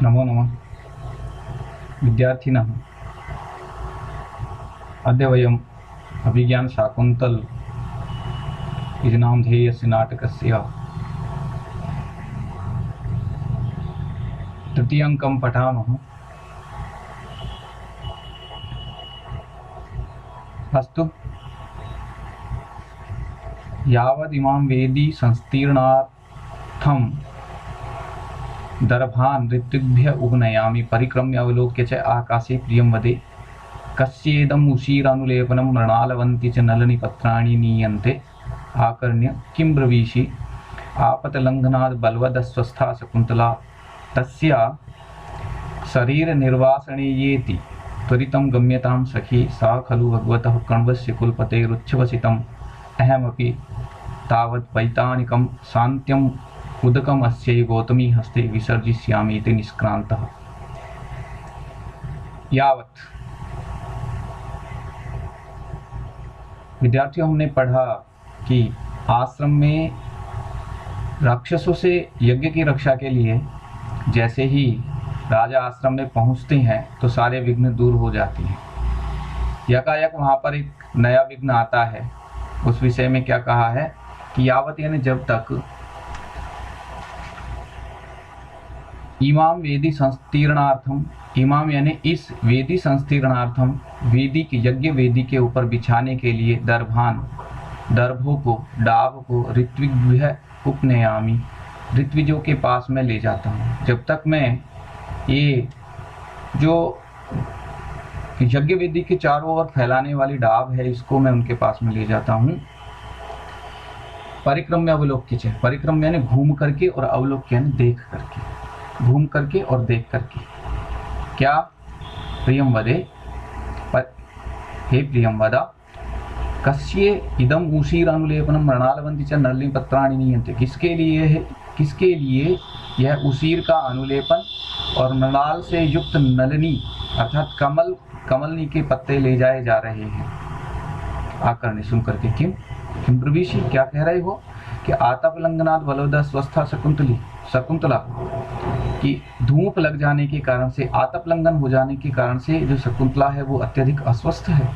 नमो नमः विद्यार्थिनः। अद्य वयम् अभिज्ञानशाकुन्तल इति नामधेयस्य नाटकस्य तृतीयङ्कं पठामः। अस्तु, यावदिमां वेदी संस्तीर्णार्थं दर्भान् ऋत्विभ्य उग्नयामि परिक्रम्य अवलोक्य च आकाशे प्रियं वदे कस्येदम् उशीरानुलेपनं मृणालवन्ति च नलनिपत्राणि नीयन्ते आकर्ण्य किं ब्रवीषि आपतलङ्घनाद् बलवदस्वस्था शकुन्तला तस्या शरीरनिर्वासने येति त्वरितं गम्यतां सखी सा खलु भगवतः कण्वस्य कुलपतेरुच्छ्वसितम् अहमपि तावत् वैतानिकं शान्त्यम् उदकम् अस्यै गौतमी हस्ते विसर्जिष्यामि इति निष्क्रान्तः। यावत् विद्यार्थियों, हमने पढ़ा कि आश्रम में राक्षसों से यज्ञ की रक्षा के लिए जैसे ही राजा आश्रम में पहुंचते हैं तो सारे विघ्न दूर हो जाते हैं। यकायक वहां पर एक नया विघ्न आता है। उस विषय में क्या कहा है कि यावत यानी जब तक इमाम वेदी संस्तीर्णार्थम, इमाम यानी इस वेदी संस्तीर्णार्थम, वेदी के यज्ञ वेदी के ऊपर बिछाने के लिए दर्भान, दर्भों को, डाब को ऋत्विभ्य उपनयामि, ऋत्विजों के पास में ले जाता हूँ। जब तक मैं ये जो यज्ञ वेदी के चारों ओर फैलाने वाली डाब है इसको मैं उनके पास में ले जाता हूँ। परिक्रम्य अवलोक्य च, परिक्रम यानी घूम करके और अवलोक्य यानी देख करके, घूम करके और देख करके। क्या? प्रियम वदे, हे प्रियम वदा, कस्य इदम उशीरानुलेपनम मृणालवन्ति च नलिनीपत्राणि नीयन्ते, किसके लिए है, किसके लिए यह उसीर का अनुलेपन और मृणाल से युक्त नलिनी अर्थात कमलनी के पत्ते ले जाए जा रहे हैं। आकर्ण्य, सुन करके किम किम प्रविशी, क्या कह रहे हो कि आतपलंघनाद बलोदा स्वस्था शकुंतला की धूप लग जाने के कारण से, आतपलंघन हो जाने के कारण से जो शकुंतला है वो अत्यधिक अस्वस्थ है।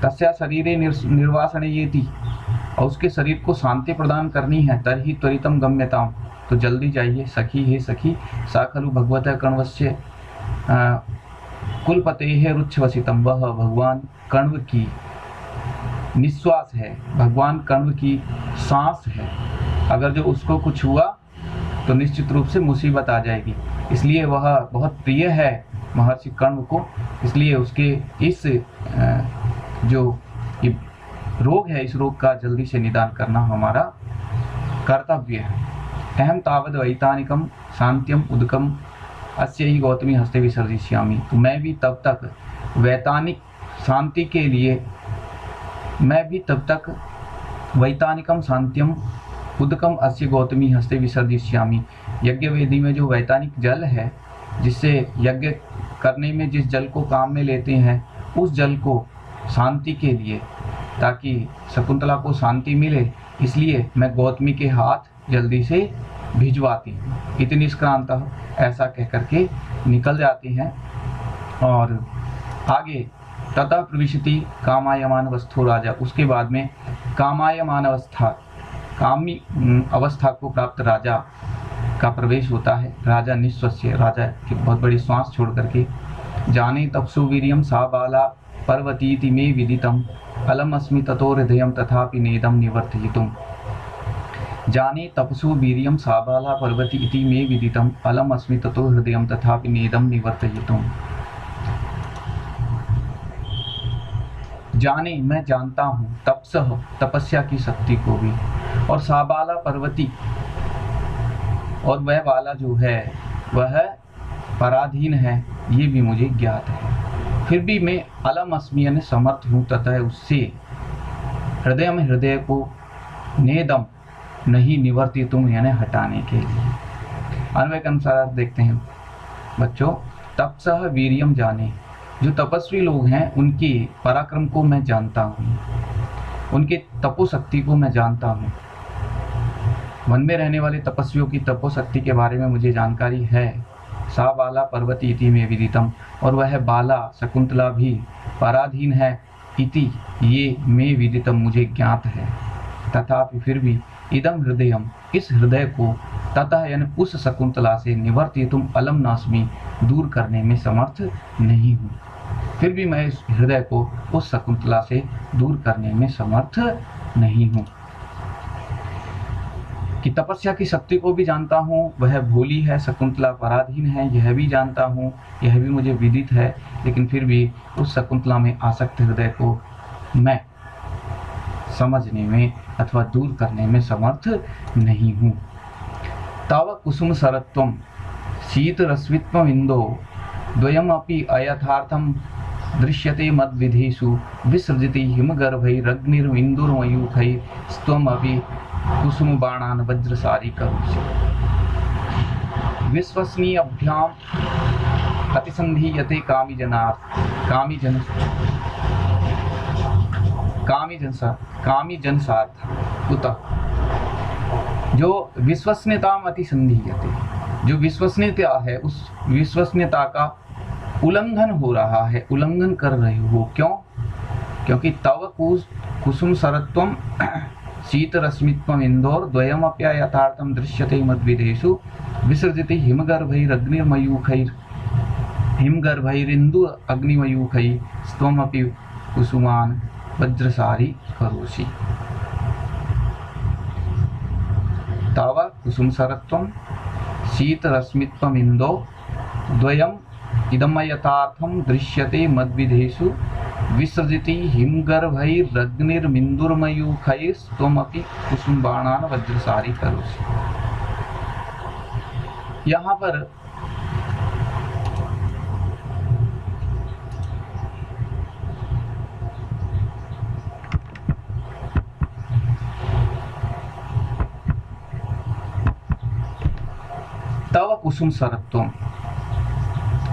तस्या शरीरे निर्वासने येति, और उसके शरीर को शांति प्रदान करनी है। तरहि त्वरितम गम्यताम, तो जल्दी जाइए सखी, हे सखी, सा खलु भगवतः कण्वस्य कुलपतेः रुच्छ्वसितम, वह भगवान कण्व की निश्वास है, भगवान कण्व की सांस है। अगर जो उसको कुछ हुआ तो निश्चित रूप से मुसीबत आ जाएगी, इसलिए वह बहुत प्रिय है महर्षि कण्व को। इसलिए उसके इस जो रोग है, इस रोग का जल्दी से निदान करना हमारा कर्तव्य है। अहम तावद वैतानिकम शांत्यम उदकम अस्य ही गौतमी हस्ते विसर्जिष्यामि, तो मैं भी तब तक वैतानिक शांति के लिए, मैं भी तब तक वैतानिकम शांत्यम उदकम अस्य गौतमी हस्ते विसर्जिष्यामि, यज्ञ वेदी में जो वैतानिक जल है, जिससे यज्ञ करने में जिस जल को काम में लेते हैं, उस जल को शांति के लिए, ताकि शकुंतला को शांति मिले, इसलिए मैं गौतमी के हाथ जल्दी से भिजवाती हूँ। इतनी निष्क्रांत, ऐसा कह करके निकल जाती हैं। और आगे ततः प्रविशति कामायमान वस्तु राजा, उसके बाद में कामायमान अवस्था, कामी अवस्था को प्राप्त राजा का प्रवेश होता है। राजा निःश्वस्य, राजा की बहुत बड़ी श्वास छोड़ करके, जाने तपसु वीर्यम सा बाला पर्वतीति मे विदितम अलम अस्मि ततो हृदयम तथापि नेदम निवर्तयितुम, जाने तपसु वीर्यम सा बाला पर्वती इति मे विदितम अलम अस्मि ततो हृदयम तथापि नेदम निवर्तयितुम। जाने, मैं जानता हूँ, तपसह, तपस्या की शक्ति को भी, और साबाला पर्वती, और वह वाला जो है वह पराधीन है, ये भी मुझे ज्ञात है। फिर भी मैं अलम अस्मि यानी समर्थ हूँ तथा उससे हृदय में, हृदय को नेदम नहीं निवर्तितुम यानी हटाने के लिए। अन्वय के अनुसार देखते हैं बच्चों, तपसह वीर्यम जाने, जो तपस्वी लोग हैं उनकी पराक्रम को मैं जानता हूँ, उनके तपोशक्ति को मैं जानता हूँ। वन में रहने वाले तपस्वियों की तपोशक्ति के बारे में मुझे जानकारी है। सा बाला पर्वती इति में विदितम, और वह बाला शकुंतला भी पराधीन है, इति ये में विदितम मुझे ज्ञात है। तथापि फिर भी इदम हृदयम इस हृदय को ततः यानी उस शकुंतला से निवर्तितुम अलम नास्मि दूर करने में समर्थ नहीं हूँ। फिर भी मैं इस हृदय को उस शकुंतला से दूर करने में समर्थ नहीं हूँ। कि तपस्या की शक्ति को भी जानता हूँ, वह भोली है, शकुंतला पराधीन है, यह भी जानता हूँ, यह भी मुझे विदित है, लेकिन फिर भी उस शकुंतला में आसक्त हृदय को मैं समझने में अथवा दूर करने में समर्थ नहीं हूँ। तव कुसुम सरत्वम शीत रश्मित्वम इंदो द्वयमपि अयथार्थम दृश्यते मद्विधेषु विसृजति हिमगर्भैरग्निर्विन्दुर्मयूखैः स्त्वमपि कुसुम बाणान् वज्रसारी करोषि। विश्वसनीयभ्याम् अतिसंधीयते कामी जनसार्थ कुतः। जो विश्वसनीयता अतिसंधीयते, जो विश्वसनीयता है उस विश्वसनीयता का उल्लंघन हो रहा है, उल्लंघन कर रहे हो। क्यों? क्योंकि तव कुसुम सरत्वम शीत रश्मित्वम इंदोर द्वयमप्य यथार्थम दृश्यते मद्विदेषु विसर्जिते हिमगर्भैरिन्दु अग्निमयूखैः स्त्वमपि कुसुमान् वज्रसारी करोषि। तव कुसुम सरत्वम शीत रश्मित्वम इंदो द्वयम इदमयथार्थम दृश्यते मद्विधेषु विसर्जिति हिमगर्भैरग्निर्विन्दुर्मयूखैस्त्वमपि कुसुमबाणान् वज्रसारी करोषि। यहाँ पर तव कुसुम सरत्वम,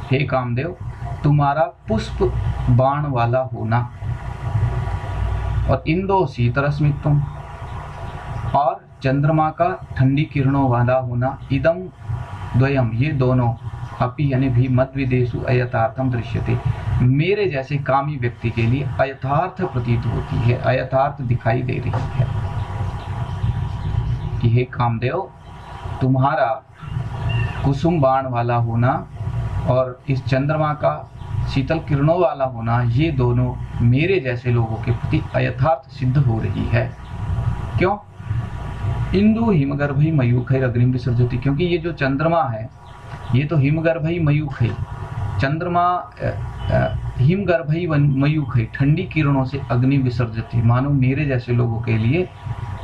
हे कामदेव तुम्हारा पुष्प बाण वाला होना, और इंदो शीतरश्मित्वम और चंद्रमा का ठंडी किरणों वाला होना, इदम द्वयम ये दोनों अपि यानी भी मद्विदेषु अयथार्थम दृश्यते मेरे जैसे कामी व्यक्ति के लिए अयथार्थ प्रतीत होती है, अयथार्थ दिखाई दे रही है। कि हे कामदेव तुम्हारा कुसुम बाण वाला होना और इस चंद्रमा का शीतल किरणों वाला होना, ये दोनों मेरे जैसे लोगों के प्रति अयथार्थ सिद्ध हो रही है। क्यों? इंदु हिमगर्भई मयूखै अग्निम विसर्जति, क्योंकि ये जो चंद्रमा है ये तो हिमगर्भई मयूखै, चंद्रमा हिमगर्भई मयूखै ठंडी किरणों से अग्नि विसर्जति, मानो मेरे जैसे लोगों के लिए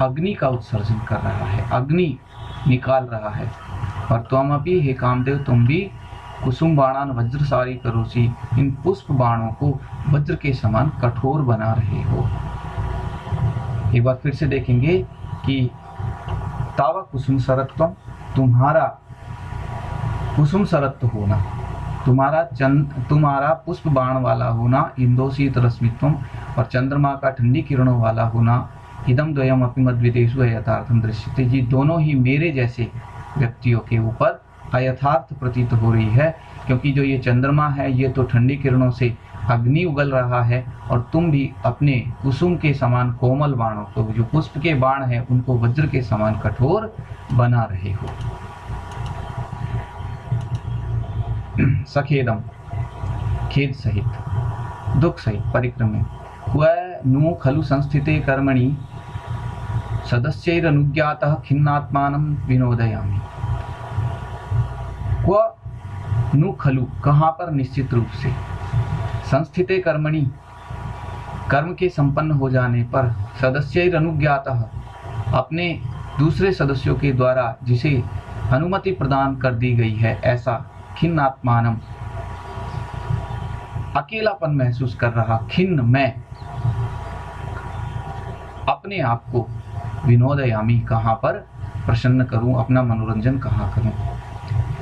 अग्नि का उत्सर्जन कर रहा है, अग्नि निकाल रहा है। और त्वमपि हे कामदेव तुम भी कुसुम बाणान वज्रसारी करोषि, इन पुष्प बाणों को वज्र के समान कठोर बना रहे हो। एक बार फिर से देखेंगे कि तावा कुसुम सरत्वम, तुम्हारा कुसुम सरत्व होना, तुम्हारा पुष्प बाण वाला होना, इंदो शीत रश्मित्वम और चंद्रमा का ठंडी किरणों वाला होना, इदम द्वयम अपि मद्विदेषु अयथार्थम दृश्यते, ये दोनों ही मेरे जैसे व्यक्तियों के ऊपर अयथार्थ प्रतीत हो रही है। क्योंकि जो ये चंद्रमा है ये तो ठंडी किरणों से अग्नि उगल रहा है, और तुम भी अपने कुसुम के समान कोमल बाणों को, जो पुष्प के बाण है, उनको वज्र के समान कठोर बना रहे हो। सखेदम खेद सहित, दुख सहित परिक्रमे क्व नु खलु संस्थिते कर्मणि सदस्यैरनुज्ञातः खिन्नात्मानं विनोदयामि। क्व नु खलु, कहाँ पर, निश्चित रूप से, संस्थिते कर्मणि कर्म के संपन्न हो जाने पर, सदस्यैरनुज्ञातः अपने दूसरे सदस्यों के द्वारा जिसे अनुमति प्रदान कर दी गई है, ऐसा खिन्नात्मानं अकेलापन महसूस कर रहा, खिन्न मैं अपने आप को, विनोदयामी कहाँ पर प्रसन्न करूं, अपना मनोरंजन कहाँ करूं।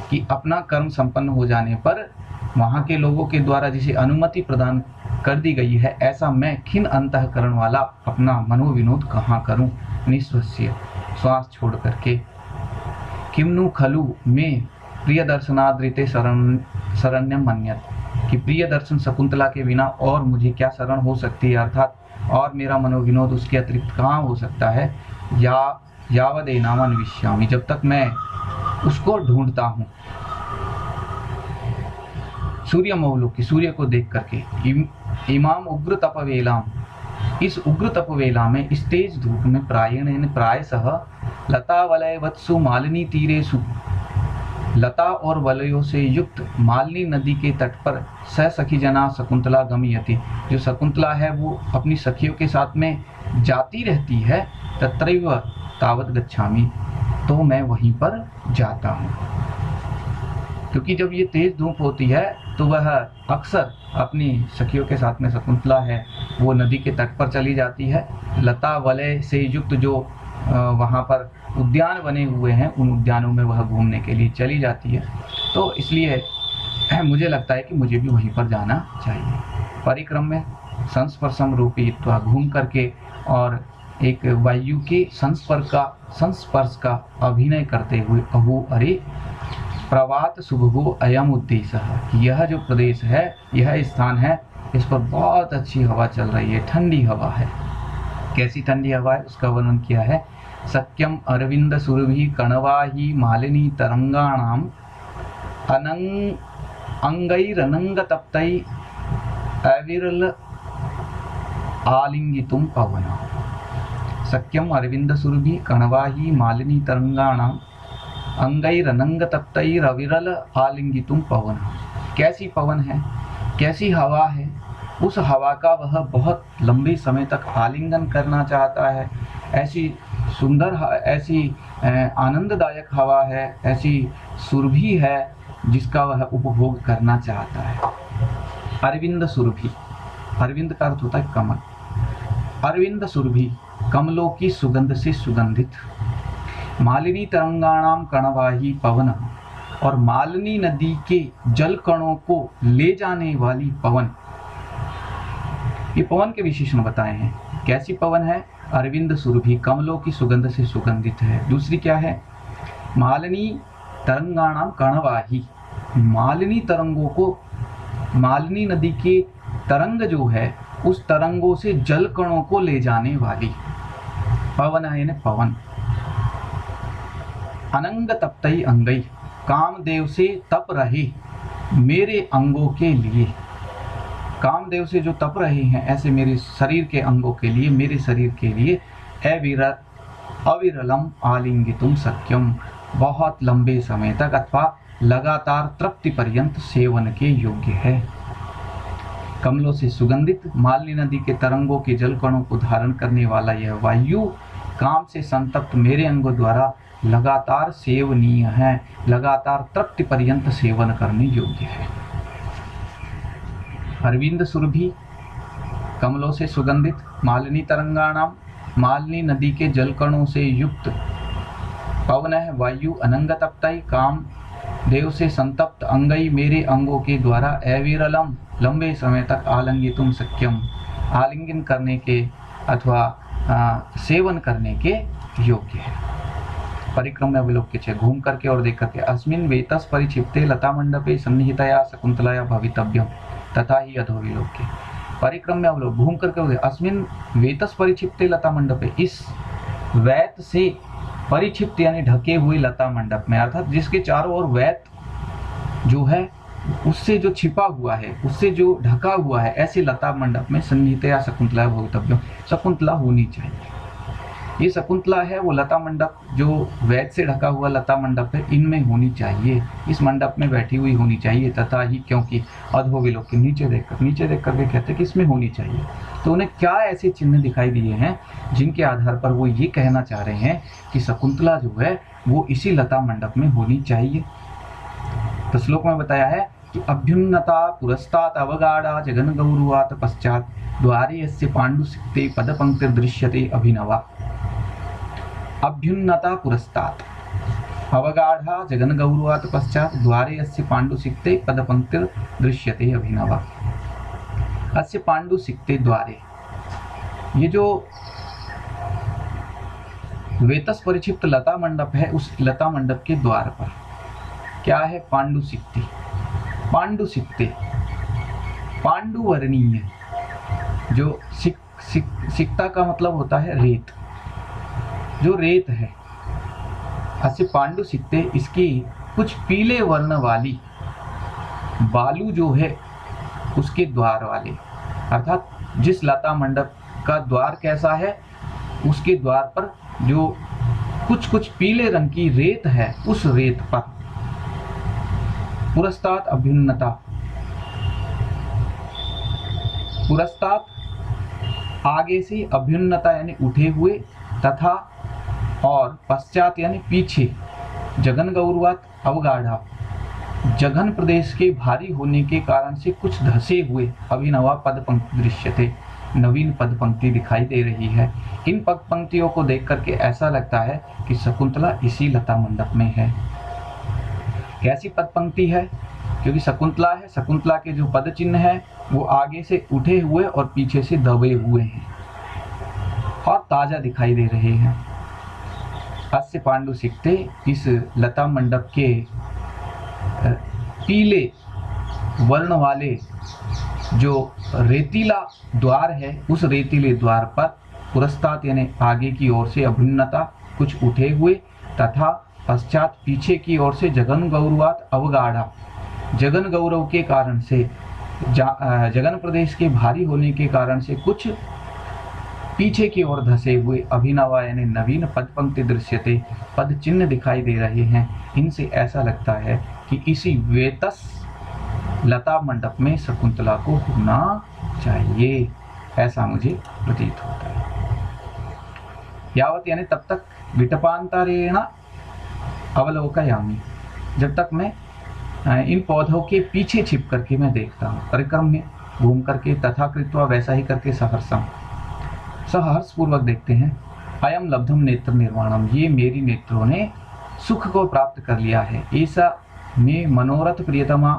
कि अपना कर्म संपन्न हो जाने पर वहां के लोगों के द्वारा जिसे अनुमति प्रदान कर दी गई है, ऐसा मैं खिन्न अंतःकरण वाला अपना मनोविनोद कहाँ करूं। निःश्वस्य, श्वास छोड़ करके, किमनु खलु में प्रिय दर्शनादृते शरण्यम मन्यत, कि प्रिय दर्शन शकुंतला के बिना और मुझे क्या शरण हो सकती है, अर्थात और मेरा मनोविनोद उसके अतिरिक्त कहाँ हो सकता है। यावदेनाम अन्विष्यामि, जब तक मैं उसको ढूंढता हूँ। सूर्य मौलोकी, सूर्य को देख करके, इमाम उग्र तपवेलाम, इस उग्र तपवेला में, इस तेज धूप में, प्रायशः लता वलय वत्सु मालिनी तीरेषु, लता और वलयों से युक्त मालिनी नदी के तट पर स सखी जना शकुंतला गमयति, जो शकुंतला है वो अपनी सखियों के साथ में जाती रहती है। तत्रैव तावत गच्छामि, तो मैं वहीं पर जाता हूँ। क्योंकि जब ये तेज धूप होती है तो वह अक्सर अपनी सखियों के साथ में, शकुंतला है वो नदी के तट पर चली जाती है। लता वलय से युक्त जो वहाँ पर उद्यान बने हुए हैं, उन उद्यानों में वह घूमने के लिए चली जाती है। तो इसलिए मुझे लगता है कि मुझे भी वहीं पर जाना चाहिए। परिक्रम में संस्पर्शम रूपयित्वा, घूम करके और एक वायु के संस्पर्श का अभिनय करते हुए, अहो अरे प्रवात शुभो अयम उद्देश्य, यह जो प्रदेश है, यह स्थान है, इस पर बहुत अच्छी हवा चल रही है, ठंडी हवा है। कैसी ठंडी हवा है उसका वर्णन किया है। सत्यम अरविंद सुरभि कणवाही मालिनी तरंगाणाम अंगैरनंग तप्तै अविरल आलिंगितुम पवना। सत्यम अरविंद सुरभि कणवाही मालिनी तरंगाणाम अंगैरनंग तप्तैरविरल आलिंगितुम पवन। कैसी पवन है, कैसी हवा है, उस हवा का वह बहुत लंबे समय तक आलिंगन करना चाहता है। ऐसी सुंदर, ऐसी आनंददायक हवा है, ऐसी सुरभि है जिसका वह उपभोग करना चाहता है। अरविंद सुरभि, अरविंद का अर्थ होता है कमल। अरविंद सुरभि, कमलों की सुगंध से सुगंधित। मालिनी तरंगाणाम कणवाही पवन, और मालिनी नदी के जल कणों को ले जाने वाली पवन। ये पवन के विशेषण बताए हैं। कैसी पवन है? अरविंद सुरभि, कमलों की सुगंध से सुगंधित है। दूसरी क्या है? मालिनी तरंगाणाम कणवाही, मालिनी तरंगों को, मालिनी नदी के तरंग जो है उस तरंगों से जल कणों को ले जाने वाली पवन है, यानी पवन। अनंग तप्तई अंगई, कामदेव से तप रहे मेरे अंगों के लिए, कामदेव से जो तप रहे हैं ऐसे मेरे शरीर के अंगों के लिए, मेरे शरीर के लिए, अविरलम आलिंगितुम शक्यम, बहुत लंबे समय तक अथवा लगातार तृप्ति पर्यंत सेवन के योग्य है। कमलों से सुगंधित मालिनी नदी के तरंगों के जल कणों को धारण करने वाला यह वायु काम से संतप्त मेरे अंगों द्वारा लगातार सेवनीय है, लगातार तृप्ति पर्यंत सेवन करने योग्य है। अरविंद सुरभि, कमलों से सुगंधित, मालिनी तरंगाणाम, मालिनी नदी के जल कणों से युक्त, पवन है वायु, अनंग तप्तई, काम देव से संतप्त, अंगई मेरे अंगों के द्वारा, अविरलम लंबे समय तक, आलिंगितुम शक्यम आलिंगन करने के अथवा सेवन करने के योग्य है। परिक्रम में अवलोक्य छे, घूम करके और देख करके। अस्मिन वेतस परिक्षिप्ते लता मंडपे सन्निहितया शकुंतलाया भवितव्यम तथा ही अधोविलोक्य। परिक्रम में अवलोक, घूम करके, अस्मिन वेतस परिक्षिप्ते लता मंडपे, इस वैत से परिक्षिप्त यानी ढके हुए लता मंडप में, अर्थात जिसके चारों ओर वैत जो है उससे जो छिपा हुआ है, उससे जो ढका हुआ है, ऐसे लता मंडप में सन्निहितया शकुंतला भवितव्यम, शकुंतला होनी चाहिए। ये शकुंतला है वो लता मंडप जो वैत से ढका हुआ लता मंडप है, इनमें होनी चाहिए, इस मंडप में बैठी हुई होनी चाहिए। तथा ही, क्योंकि अधोविलोक, नीचे देख करके कहते कि इसमें होनी चाहिए। तो उन्हें क्या ऐसे चिन्ह दिखाई दिए हैं जिनके आधार पर वो ये कहना चाह रहे हैं कि शकुंतला जो है वो इसी लता मंडप में होनी चाहिए। तो श्लोक में बताया है कि अभ्युन्नता पुरस्तात् अवगाढ़ा जगन गौरवात् पश्चात द्वारे यस्य पाण्डुसिक्ते पदपंक्तिर्दृश्यते अभिनवा। अभ्युन्नता पुरस्तात् अवगाढ़ा जगन गौरवात् पश्चात द्वारे यस्य पाण्डुसिक्ते पदपंक्तिर्दृश्यते अभिनवा। अस्य पाण्डुसिक्ते द्वारे, ये जो वेतस परिक्षिप्त लता मंडप है, उस लता मंडप के द्वार पर, क्या है? पांडुसिक्ते। पांडुसिक्ते पांडुवर्णीय, जो सिक्ता का मतलब होता है रेत, जो रेत है। ऐसे पांडुसिक्ते, इसकी कुछ पीले वर्ण वाली बालू जो है उसके द्वार वाले, अर्थात जिस लता मंडप का द्वार कैसा है, उसके द्वार पर जो कुछ कुछ पीले रंग की रेत है, उस रेत पर पुरस्तात् अभ्युन्नता, पुरस्तात् आगे से, अभ्युन्नता यानी उठे हुए, तथा और पश्चात यानी पीछे, जघन गौरवात अवगाढ़ा, जघन प्रदेश के भारी होने के कारण से कुछ धसे हुए अभिनवा पद पंक्ति दृश्यते, नवीन पद पंक्ति दिखाई दे रही है। इन पद पंक्तियों को देख करके ऐसा लगता है कि शकुंतला इसी लता मंडप में है। कैसी पद पंक्ति है? क्योंकि शकुंतला है, शकुंतला के जो पद चिन्ह है वो आगे से उठे हुए और पीछे से दबे हुए हैं और ताजा दिखाई दे रहे हैं। अस्य पांडुसिक्ते, इस लता मंडप के पीले वर्ण वाले जो रेतीला द्वार है, उस रेतीले द्वार पर पुरस्तात् यानी आगे की ओर से, अभिन्नता कुछ उठे हुए, तथा पश्चात पीछे की ओर से, जघन गौरवात अवगाढ़ा, जघन गौरव के कारण से, जघन प्रदेश के भारी होने के कारण से कुछ पीछे की ओर धसे हुए अभिनवा यानी नवीन पद पंक्ति दृश्यते, पद चिन्ह दिखाई दे रहे हैं। इनसे ऐसा लगता है कि इसी वेतस लता मंडप में शकुंतला को होना चाहिए, ऐसा मुझे प्रतीत होता है। यावत यानी तब तक, विटपांतरेण अवलोकयामि, जब तक मैं इन पौधों के पीछे छिप करके मैं देखता हूँ, परिक्रम में घूम करके, तथा कृत्वा वैसा ही करके, सहर्षम सहर्ष पूर्वक देखते हैं। अयम लब्धम नेत्र निर्वाणम, ये मेरी नेत्रों ने सुख को प्राप्त कर लिया है। ऐसा में मनोरथ प्रियतमा,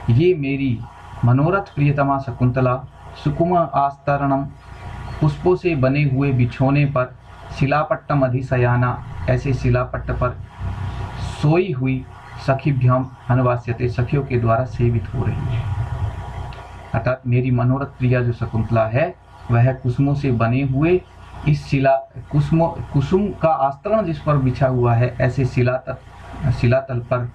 ये मेरी मनोरथ प्रियतमा शकुंतला, सुकुम आस्तरणम, पुष्पों से बने हुए बिछोने पर, शिलापट्टम अधिशयाना, ऐसे शिलापट्ट पर सोई हुई, सखीभ्याम अनुवास्यते, सखियों के द्वारा सेवित हो रही है। अर्थात मेरी मनोरथ प्रिया जो शकुंतला है, वह कुसुमों से बने हुए इस कुसुम का आस्तरण जिस पर बिछा हुआ है, ऐसे शिलातल पर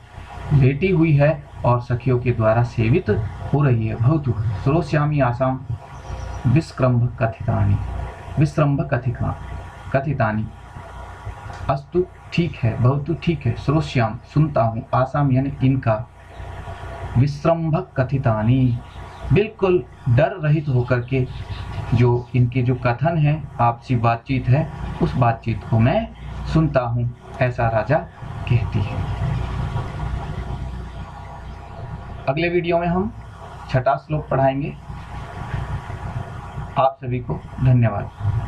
लेटी हुई है और सखियों के द्वारा सेवित हो रही है। भवतु श्रोष्यामि आसाम विस्क्रम्भ कथितानि, विस्रम्भ कथितानि, अस्तु ठीक है, भवतु ठीक है, श्रोष्याम सुनता हूँ, आसाम यानी इनका, विस्रम्भ कथितानि बिल्कुल डर रहित होकर के जो इनके जो कथन है, आपसी बातचीत है, उस बातचीत को मैं सुनता हूँ, ऐसा राजा कहती है। अगले वीडियो में हम 6वां श्लोक पढ़ाएंगे। आप सभी को धन्यवाद।